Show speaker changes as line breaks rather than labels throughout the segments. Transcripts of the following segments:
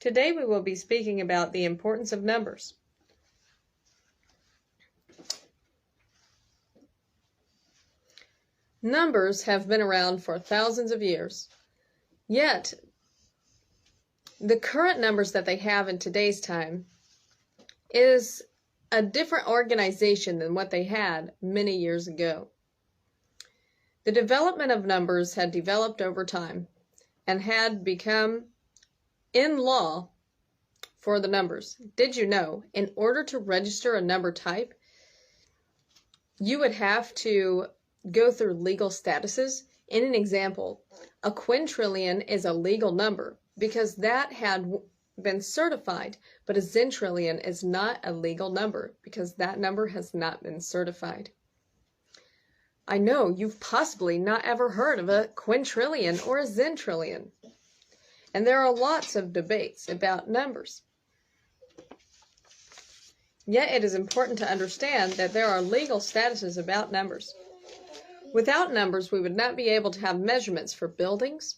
Today we will be speaking about the importance of numbers. Numbers have been around for thousands of years, yet the current numbers that they have in today's time is a different organization than what they had many years ago. The development of numbers had developed over time and had become in law for the numbers. Did you know, in order to register a number type, you would have to go through legal statuses? In an example, a quintillion is a legal number because that had been certified, but a zillion is not a legal number because that number has not been certified. I know you've possibly not ever heard of a quintillion or a zillion. And there are lots of debates about numbers. Yet it is important to understand that there are legal statuses about numbers. Without numbers, we would not be able to have measurements for buildings.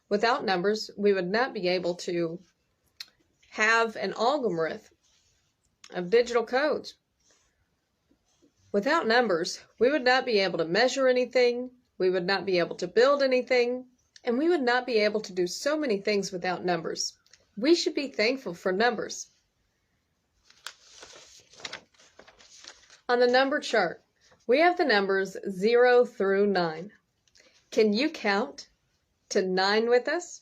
Without numbers, we would not be able to have an algorithm of digital codes. Without numbers, we would not be able to measure anything, we would not be able to build anything, and we would not be able to do so many things without numbers. We should be thankful for numbers. On the number chart, we have the numbers 0 through 9. Can you count to 9 with us?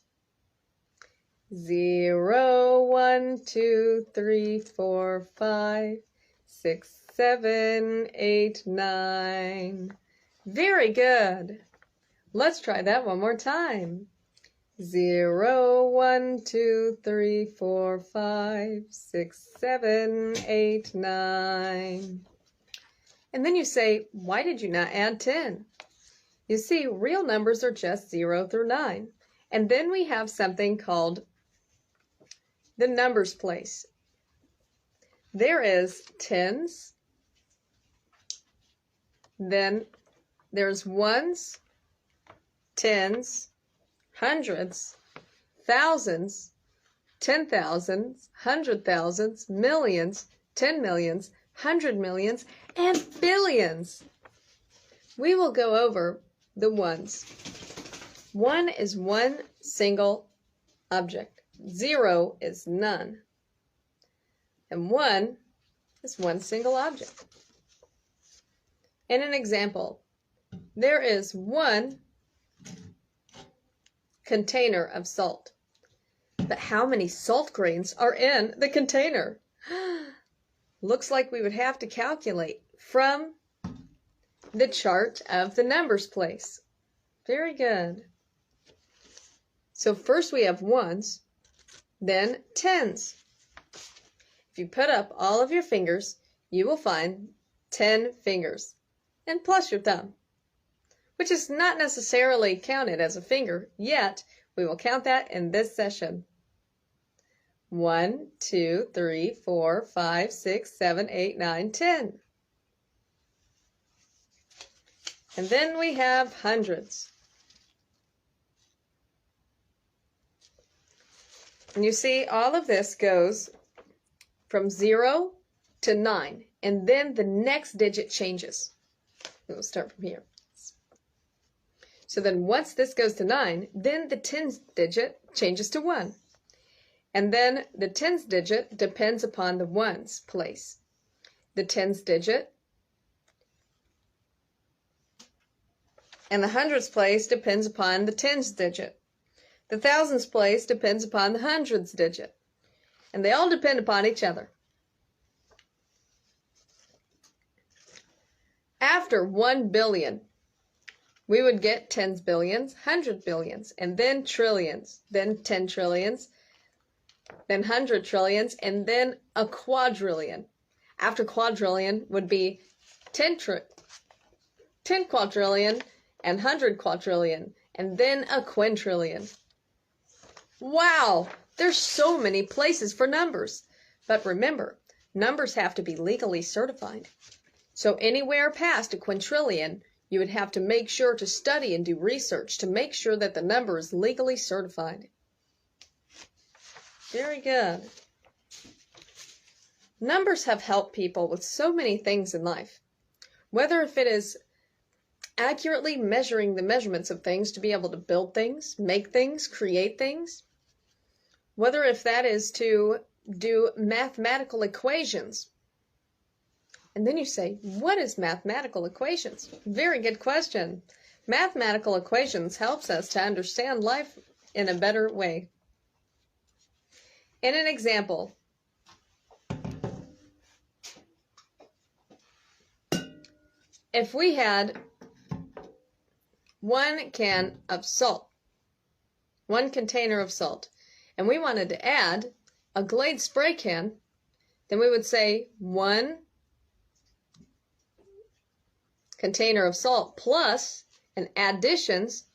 0, 1, 2, 3, 4, 5, 6, 7, 8, 9. Very good. Let's try that one more time. 0, 1, 2, 3, 4, 5, 6, 7, 8, 9. And then you say, why did you not add 10? You see, real numbers are just 0 through 9. And then we have something called the numbers place. There is tens, then there's ones, tens, hundreds, thousands, 10,000s, 100,000s, millions, 10 millions, 100 millions, and billions. We will go over the ones. 1 is one single object. 0 is none. And 1 is one single object. In an example, there is one container of salt. But how many salt grains are in the container? Looks like we would have to calculate from the chart of the numbers place. Very good. So first we have ones, then tens. If you put up all of your fingers, you will find 10 fingers, and plus your thumb, which is not necessarily counted as a finger, yet we will count that in this session. 1, 2, 3, 4, 5, 6, 7, 8, 9, 10. And then we have hundreds. And you see, all of this goes from 0 to 9, and then the next digit changes. We'll start from here. So then once this goes to 9, then the tens digit changes to 1. And then the tens digit depends upon the ones place. The tens digit and the hundreds place depends upon the tens digit. The thousands place depends upon the hundreds digit. And they all depend upon each other. After 1 billion, we would get tens billions, 100 billions, and then trillions, then 10 trillions, then 100 trillions, and then a quadrillion. After quadrillion would be 10 quadrillion and 100 quadrillion, and then a quintillion. Wow, there's so many places for numbers. But remember, numbers have to be legally certified. So anywhere past a quintillion, you would have to make sure to study and do research to make sure that the number is legally certified. Very good. Numbers have helped people with so many things in life. Whether if it is accurately measuring the measurements of things to be able to build things, make things, create things. Whether if that is to do mathematical equations. And then you say, what is mathematical equations? Very good question. Mathematical equations helps us to understand life in a better way. In an example, if we had 1 can of salt, 1 container of salt, and we wanted to add a Glade spray can, then we would say 1 container of salt plus an additions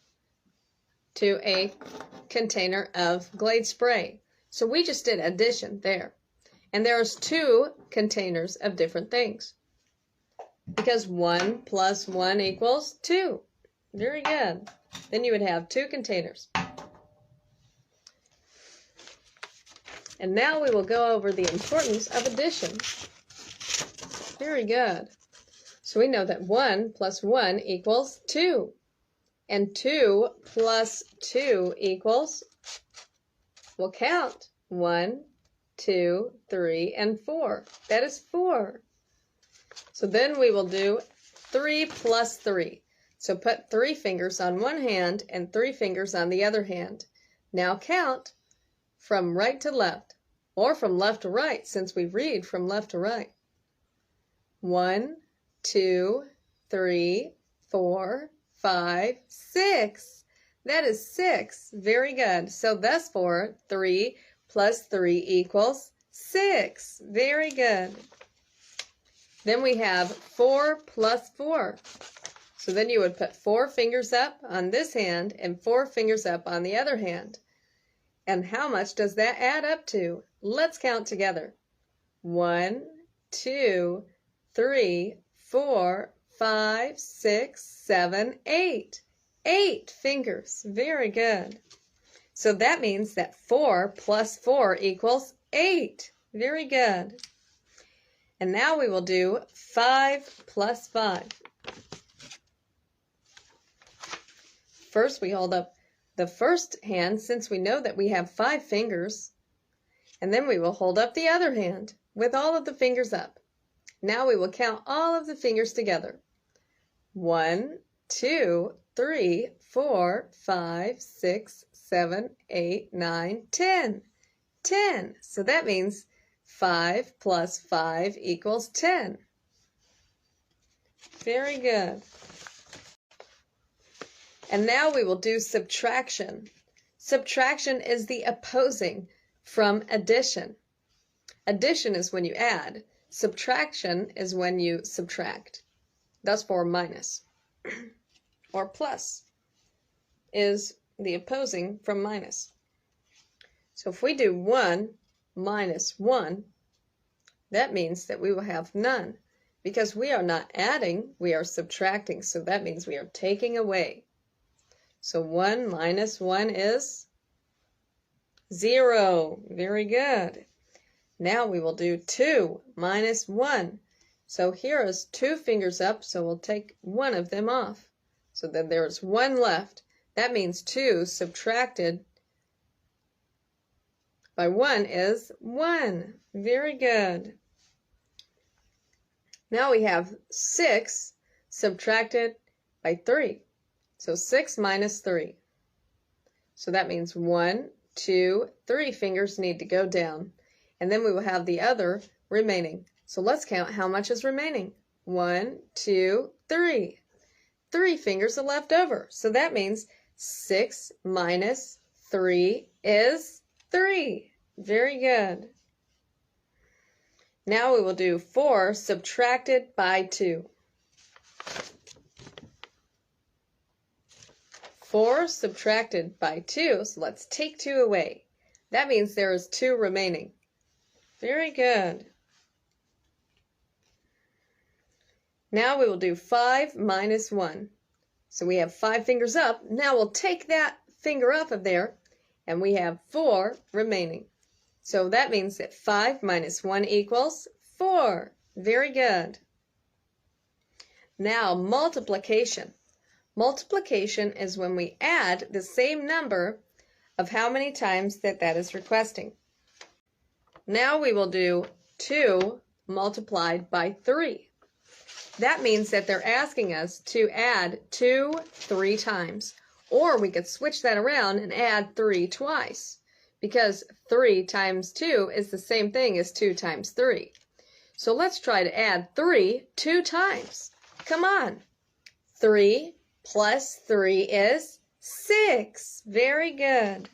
to a container of Glade spray. So we just did addition there. And there's 2 containers of different things. Because 1 plus 1 equals 2. Very good. Then you would have 2 containers. And now we will go over the importance of addition. Very good. So we know that 1 plus 1 equals 2. And 2 plus 2 equals, we'll count, 1, 2, 3, and 4. That is 4. So then we will do 3 plus 3. So put 3 fingers on one hand and 3 fingers on the other hand. Now count from right to left, or from left to right, since we read from left to right. 1, 2, 3, 4, 5, 6. That is 6. Very good. So thus for 3 plus 3 equals 6. Very good. Then we have 4 plus 4. So then you would put 4 fingers up on this hand and 4 fingers up on the other hand. And how much does that add up to? Let's count together. 1, 2, 3, 4, 5, 6, 7, 8. 8 fingers. Very good. So that means that 4 plus 4 equals 8. Very good. And now we will do 5 plus 5. First we hold up the first hand, since we know that we have 5 fingers. And then we will hold up the other hand with all of the fingers up. Now we will count all of the fingers together. 1, 2, 3, 4, 5, 6, 7, 8, 9, 10. 10. So that means 5 plus 5 equals 10. Very good. And now we will do subtraction. Subtraction is the opposing from addition. Addition is when you add. Subtraction is when you subtract. Thus for minus or plus is the opposing from minus. So if we do 1 minus 1, that means that we will have none, because we are not adding, we are subtracting. So that means we are taking away. So 1 minus 1 is 0. Very good. Now we will do 2 minus 1. So here is 2 fingers up, so we'll take one of them off. So then there's 1 left. That means 2 subtracted by 1 is 1. Very good. Now we have 6 subtracted by 3. So 6 minus 3. So that means 1, 2, 3 fingers need to go down. And then we will have the other remaining. So let's count how much is remaining. 1, 2, 3. 3 fingers are left over. So that means 6 minus 3 is 3. Very good. Now we will do 4 subtracted by 2. 4 subtracted by 2, so let's take 2 away. That means there is 2 remaining. Very good. Now we will do 5 minus 1. So we have 5 fingers up. Now we'll take that finger off of there, and we have 4 remaining. So that means that 5 minus 1 equals 4. Very good. Now, multiplication. Multiplication is when we add the same number of how many times that is requesting. Now we will do 2 multiplied by 3. That means that they're asking us to add 2 3 times. Or we could switch that around and add 3 twice. Because 3 times 2 is the same thing as 2 times 3. So let's try to add 3 2 times. Come on. 3 plus 3 is 6. Very good.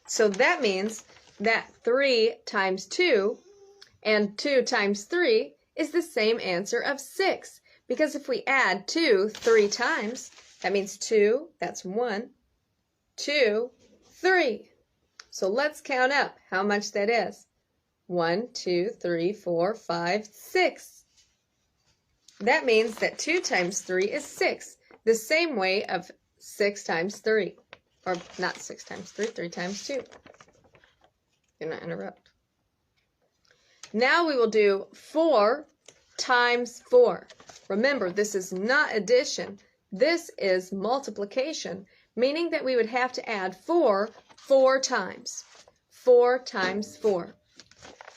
So that means that 3 times 2 and 2 times 3 is the same answer of 6. Because if we add 2 3 times, that means 2, that's 1, 2, 3. So let's count up how much that is. 1, 2, 3, 4, 5, 6. That means that 2 times 3 is 6. The same way of 6 times 3. Or not 6 times 3, 3 times 2. Do not interrupt. Now we will do 4 times 4. Remember, this is not addition. This is multiplication, meaning that we would have to add 4 4 times. 4 times 4.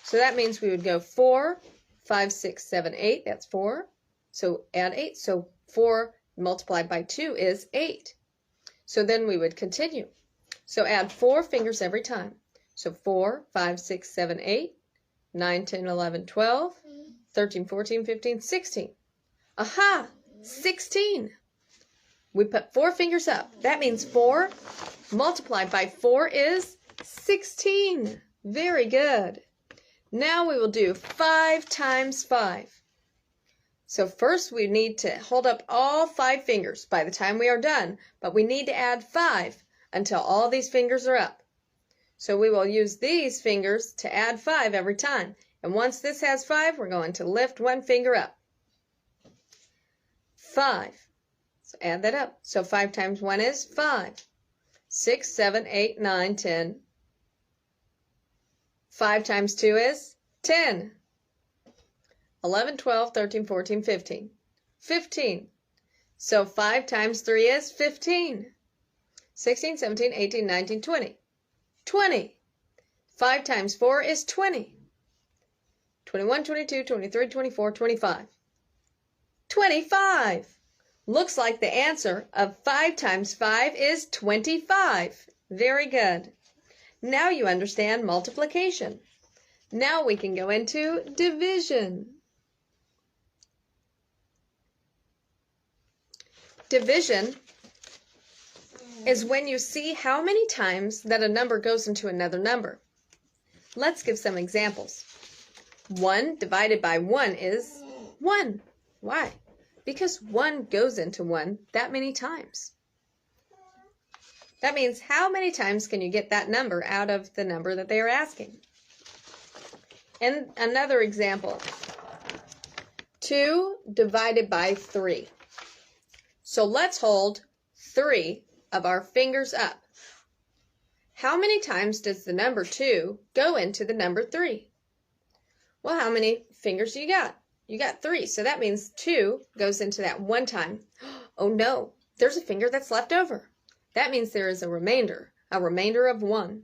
So that means we would go 4, 5, 6, 7, 8. That's 4. So add 8. So 4 multiplied by 2 is 8. So then we would continue. So add 4 fingers every time. So 4, 5, 6, 7, 8, 9, 10, 11, 12, 13, 14, 15, 16. Aha! 16. We put 4 fingers up. That means 4 multiplied by 4 is 16. Very good. Now we will do 5 times 5. So first we need to hold up all 5 fingers by the time we are done, but we need to add 5 until all these fingers are up. So we will use these fingers to add 5 every time. And once this has 5, we're going to lift 1 finger up. 5. So add that up. So 5 times 1 is 5. 6, 7, 8, 9, 10. 5 times 2 is 10. 11, 12, 13, 14, 15. 15. So 5 times 3 is 15. 16, 17, 18, 19, 20. 20. 5 times 4 is 20. 21, 22, 23, 24, 25. 25. Looks like the answer of 5 times 5 is 25. Very good. Now you understand multiplication. Now we can go into division. Division is when you see how many times that a number goes into another number. Let's give some examples. 1 divided by 1 is 1. Why? Because 1 goes into 1 that many times. That means how many times can you get that number out of the number that they are asking? And another example. 2 divided by 3. So let's hold 3 of our fingers up. How many times does the number 2 go into the number 3? Well, how many fingers do you got? You got 3, so that means 2 goes into that 1 time. Oh no, there's a finger that's left over. That means there is a remainder of 1.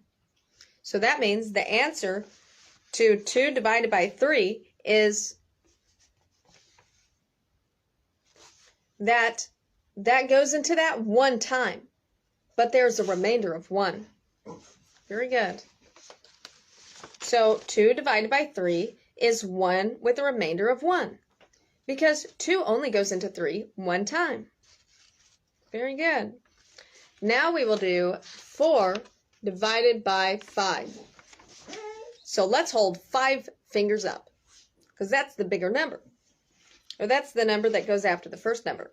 So that means the answer to 2 divided by 3 is that goes into that 1 time. But there's a remainder of 1. Very good. So 2 divided by 3 is 1 with a remainder of 1. Because 2 only goes into 3 1 time. Very good. Now we will do 4 divided by 5. So let's hold 5 fingers up. Because that's the bigger number. Or that's the number that goes after the first number.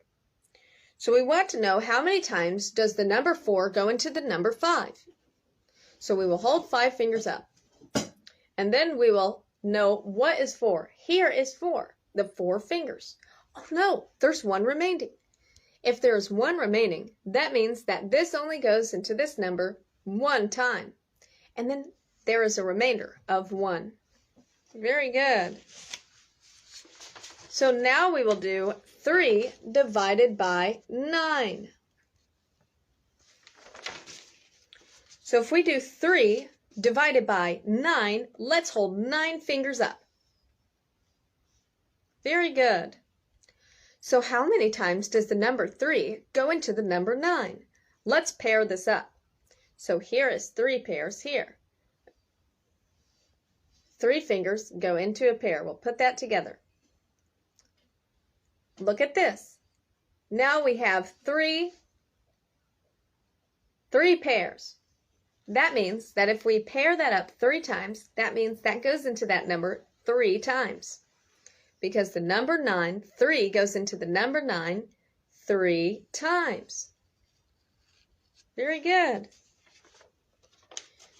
So we want to know how many times does the number 4 go into the number 5. So we will hold 5 fingers up. And then we will know what is 4. Here is 4, the 4 fingers. Oh no, there's 1 remaining. If there's 1 remaining, that means that this only goes into this number 1 time. And then there is a remainder of 1. Very good. So now we will do 3 divided by 9. So if we do 3 divided by 9, let's hold 9 fingers up. Very good. So how many times does the number 3 go into the number 9? Let's pair this up. So here is 3 pairs here. 3 fingers go into a pair. We'll put that together. Look at this. Now we have 3 pairs. That means that if we pair that up 3 times, that means that goes into that number 3 times. Because the number 9, 3 goes into the number 9 3 times. Very good.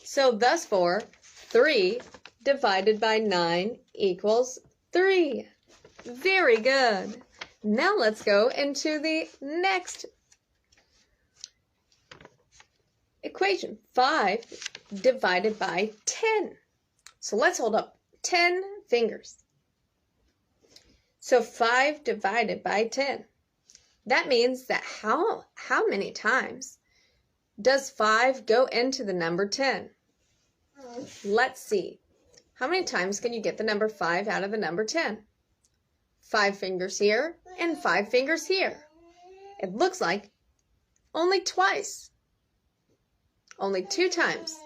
So thus for 3 divided by 9 equals 3. Very good. Now let's go into the next equation. 5 divided by 10. So let's hold up 10 fingers. So 5 divided by 10. That means that how many times does 5 go into the number 10? Let's see. How many times can you get the number 5 out of the number 10? 5 fingers here and 5 fingers here. It looks like only twice. Only 2 times.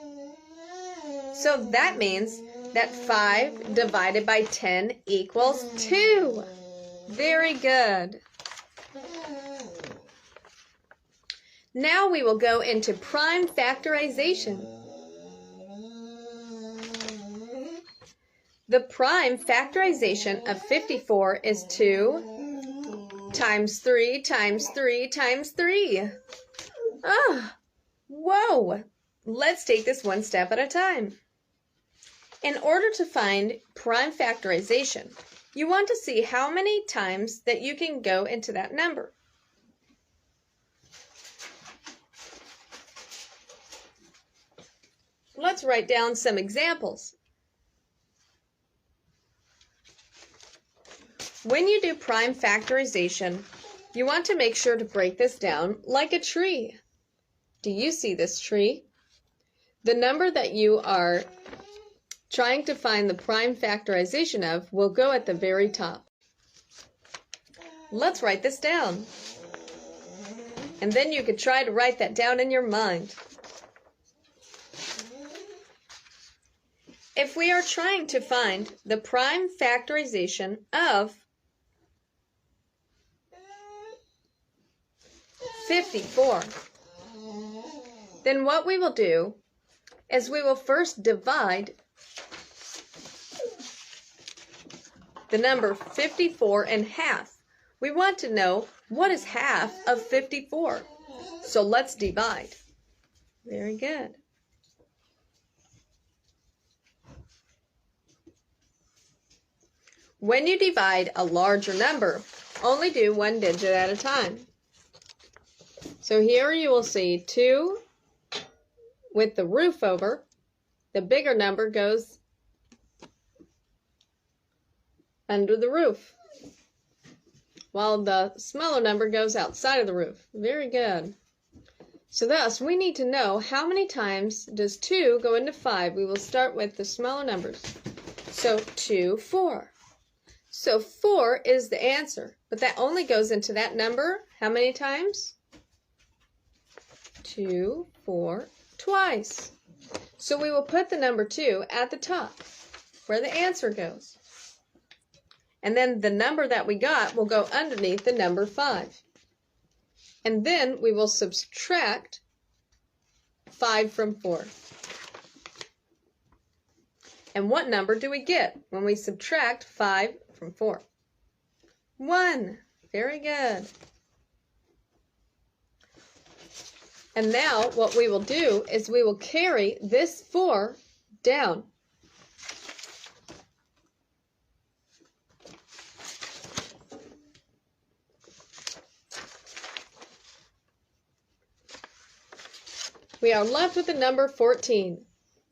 So that means that 5 divided by 10 equals 2. Very good. Now we will go into prime factorization. The prime factorization of 54 is 2 times 3 times 3 times 3. Whoa! Let's take this one step at a time. In order to find prime factorization, you want to see how many times that you can go into that number. Let's write down some examples. When you do prime factorization, you want to make sure to break this down like a tree. Do you see this tree? The number that you are trying to find the prime factorization of will go at the very top. Let's write this down. And then you could try to write that down in your mind. If we are trying to find the prime factorization of 54, then what we will do is we will first divide the number 54 in half. We want to know what is half of 54. So let's divide. Very good. When you divide a larger number, only do 1 digit at a time. So here you will see 2 with the roof over. The bigger number goes under the roof, while the smaller number goes outside of the roof. Very good. So thus, we need to know how many times does 2 go into 5. We will start with the smaller numbers. So 2, 4. So 4 is the answer, but that only goes into that number how many times? 2, 4, twice. So we will put the number 2 at the top, where the answer goes. And then the number that we got will go underneath the number 5. And then we will subtract 5 from 4. And what number do we get when we subtract 5 from 4? 1. Very good. And now what we will do is we will carry this 4 down. We are left with the number 14.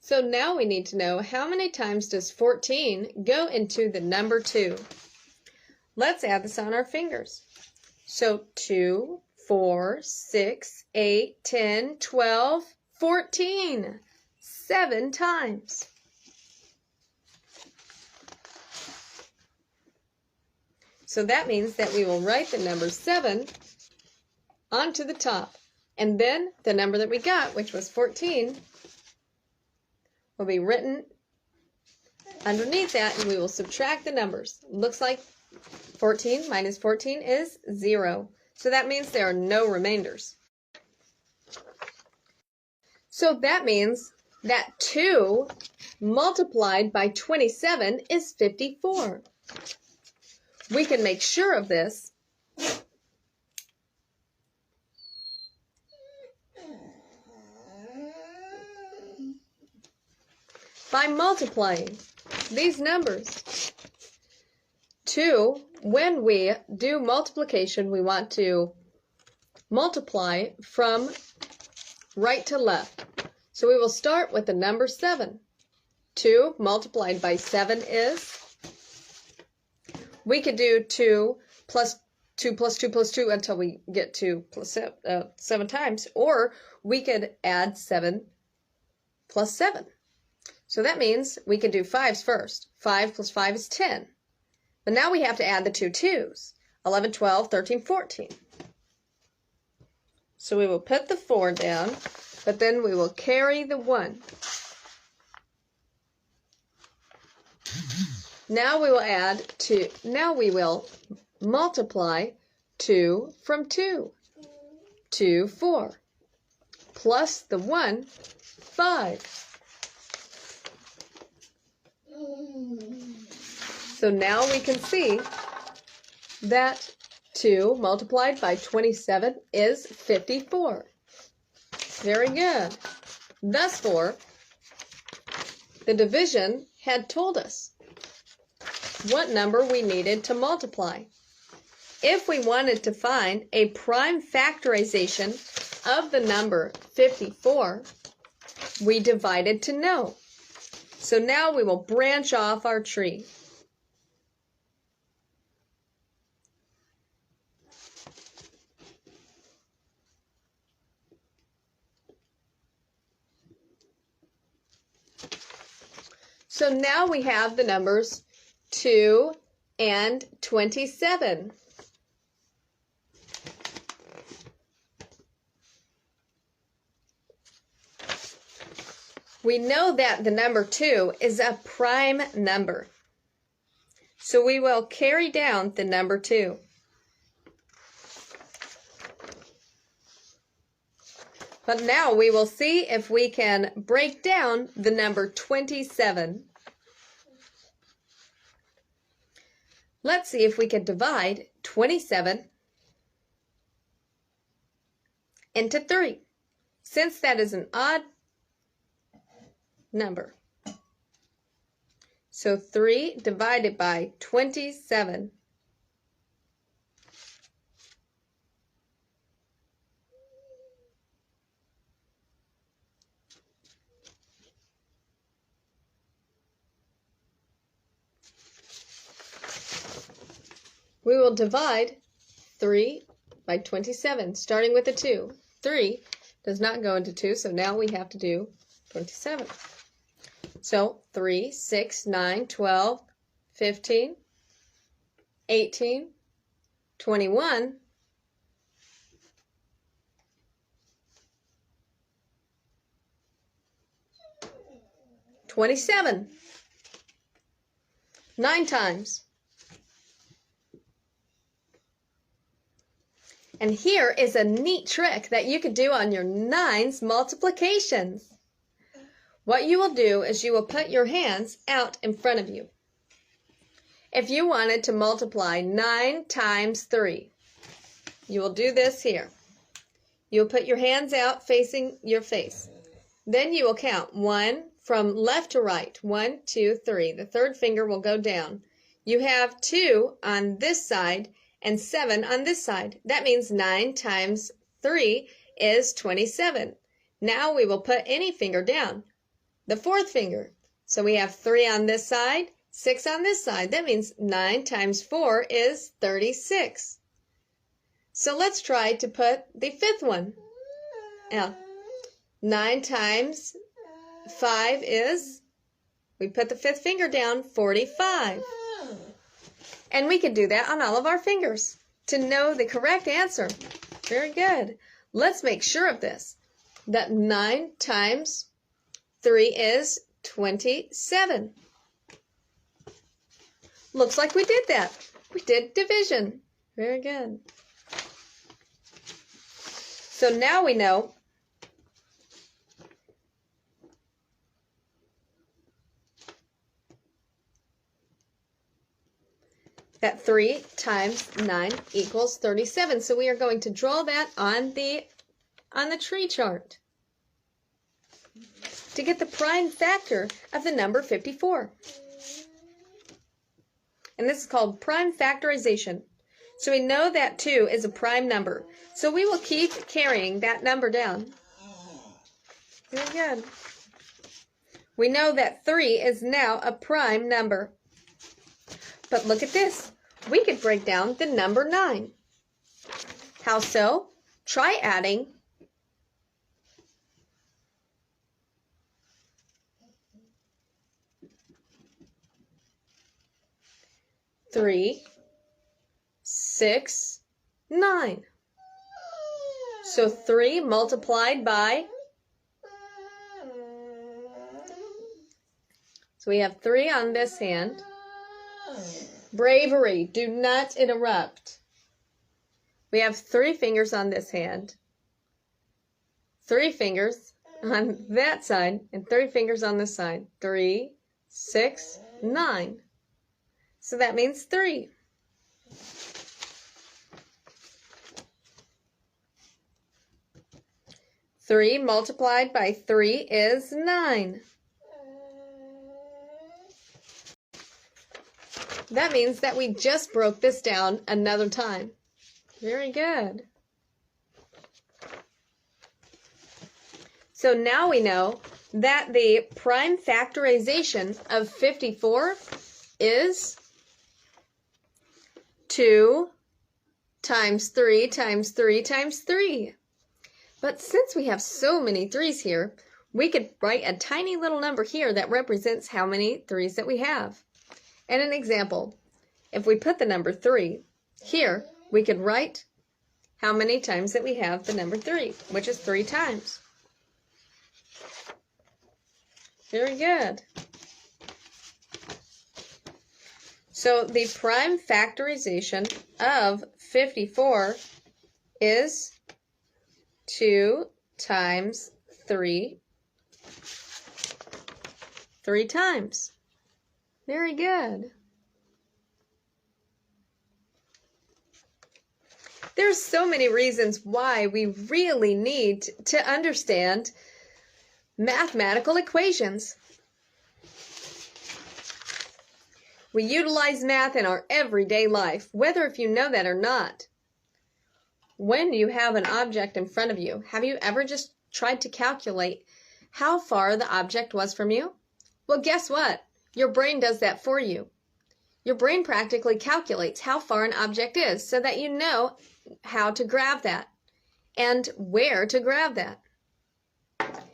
So now we need to know how many times does 14 go into the number 2. Let's add this on our fingers. So 2, 4, 6, 8, 10, 12, 14. 7 times. So that means that we will write the number 7 onto the top. And then the number that we got, which was 14, will be written underneath that, and we will subtract the numbers. Looks like 14 minus 14 is 0. So that means there are no remainders. So that means that 2 multiplied by 27 is 54. We can make sure of this by multiplying these numbers. 2, when we do multiplication, we want to multiply from right to left. So we will start with the number 7. 2 multiplied by 7 is, we could do 2 plus 2 plus 2 plus 2 until we get to 7 times, or we could add 7 plus 7. So that means we could do 5s first. 5 plus 5 is 10. But now we have to add the 2 2s. 11, 12, 13, 14. So we will put the 4 down, but then we will carry the 1. Now we will add 2. Now we will multiply 2 from 2. 2, 4. Plus the 1, 5. So now we can see that 2 multiplied by 27 is 54. Very good. Thus far, the division had told us what number we needed to multiply. If we wanted to find a prime factorization of the number 54, we divided to know. So now we will branch off our tree. So now we have the numbers 2 and 27. We know that the number 2 is a prime number. So we will carry down the number 2. But now we will see if we can break down the number 27. Let's see if we can divide 27 into 3, since that is an odd number. So 3 divided by 27. We will divide 3 by 27, starting with a 2. 3 does not go into 2, so now we have to do 27. So 3, 6, 9, 12, 15, 18, 21, 27. 9 times. And here is a neat trick that you could do on your 9's multiplications. What you will do is you will put your hands out in front of you. If you wanted to multiply 9 times 3, you will do this here. You'll put your hands out facing your face. Then you will count 1 from left to right. 1, 2, 3. The third finger will go down. You have 2 on this side and 7 on this side. That means 9 times 3 is 27. Now we will put any finger down. the fourth finger. So we have 3 on this side, 6 on this side. That means 9 times 4 is 36. So let's try to put the fifth one. Now, 9 times 5 is, we put the fifth finger down, 45. And we could do that on all of our fingers to know the correct answer. Very good. Let's make sure of this, that 9 times 3 is 27. Looks like we did that. We did division. Very good. So now we know that 3 times 9 equals 37. So we are going to draw that on the tree chart to get the prime factor of the number 54. And this is called prime factorization. So we know that 2 is a prime number. So we will keep carrying that number down. Very good. We know that 3 is now a prime number. But look at this. We could break down the number 9. How so? Try adding 3, 6, 9. So 3 multiplied by, so we have 3 on this hand. Bravery, do not interrupt. We have 3 fingers on this hand, 3 fingers on that side, and 3 fingers on this side. 3, 6, 9. So that means 3. Three multiplied by 3 is 9. That means that we just broke this down another time. Very good. So now we know that the prime factorization of 54 is 2 times 3 times 3 times 3. But since we have so many 3's here, we could write a tiny little number here that represents how many 3's that we have. And an example, if we put the number 3 here, we could write how many times that we have the number 3, which is 3 times. Very good. So the prime factorization of 54 is 2 times 3, 3 times. Very good. There's so many reasons why we really need to understand mathematical equations. We utilize math in our everyday life, whether if you know that or not. When you have an object in front of you, have you ever just tried to calculate how far the object was from you? Well, guess what? Your brain does that for you. Your brain practically calculates how far an object is so that you know how to grab that and where to grab that.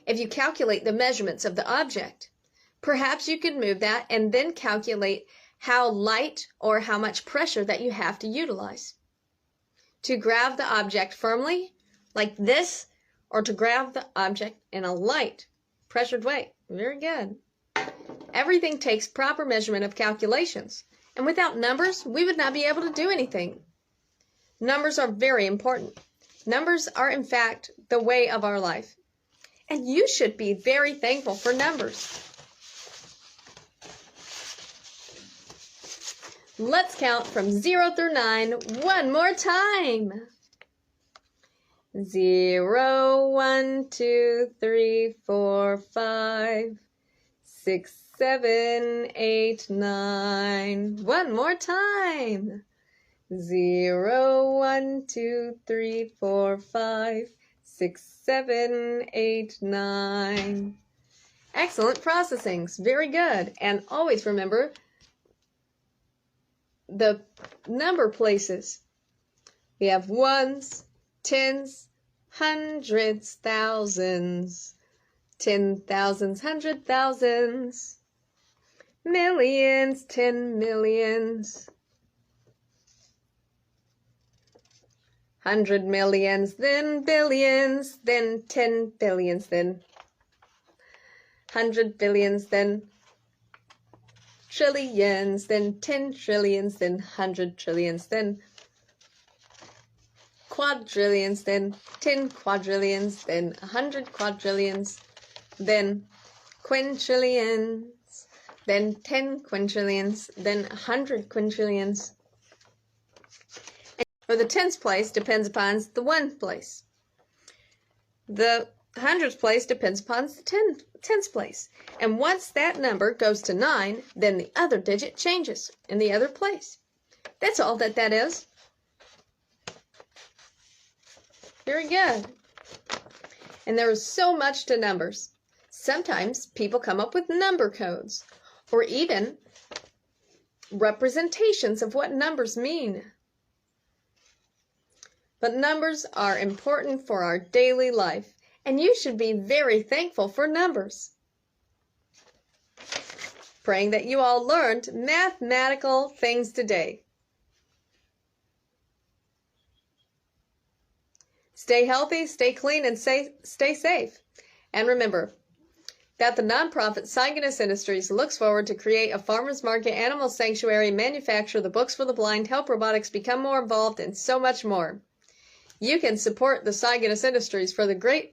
If you calculate the measurements of the object, perhaps you could move that and then calculate how light or how much pressure that you have to utilize to grab the object firmly like this, or to grab the object in a light, pressured way. Very good. Everything takes proper measurement of calculations, and without numbers, we would not be able to do anything. Numbers are very important. Numbers are, in fact, the way of our life, and you should be very thankful for numbers. Let's count from 0 through 9 one more time. 0, 1, 2, 3, 4, 5, 6, 7, 8, 9. One more time. 0, 1, 2, 3, 4, 5, 6, 7, 8, 9. Excellent processings. Very good. And always remember the number places. We have ones, tens, hundreds, thousands, 10,000s, 100,000s, millions, 10 millions, 100 millions, then billions, then 10 billions, then 100 billions, then trillions, then 10 trillions, then 100 trillions, then quadrillions, then 10 quadrillions, then 100 quadrillions, then quintillions, then 10 quintillions, then 100 quintillions. For the tens place depends upon the ones place. The hundreds place depends upon the tens place. And once that number goes to 9, then the other digit changes in the other place. That's all that is. Very good. And there is so much to numbers. Sometimes people come up with number codes or even representations of what numbers mean. But numbers are important for our daily life, and you should be very thankful for numbers. Praying that you all learned mathematical things today. Stay healthy, stay clean, and stay safe. And remember that the nonprofit Cygnus Industries looks forward to create a farmers market, animal sanctuary, manufacture the books for the blind, help robotics become more involved, and so much more. You can support the Cygnus Industries for the great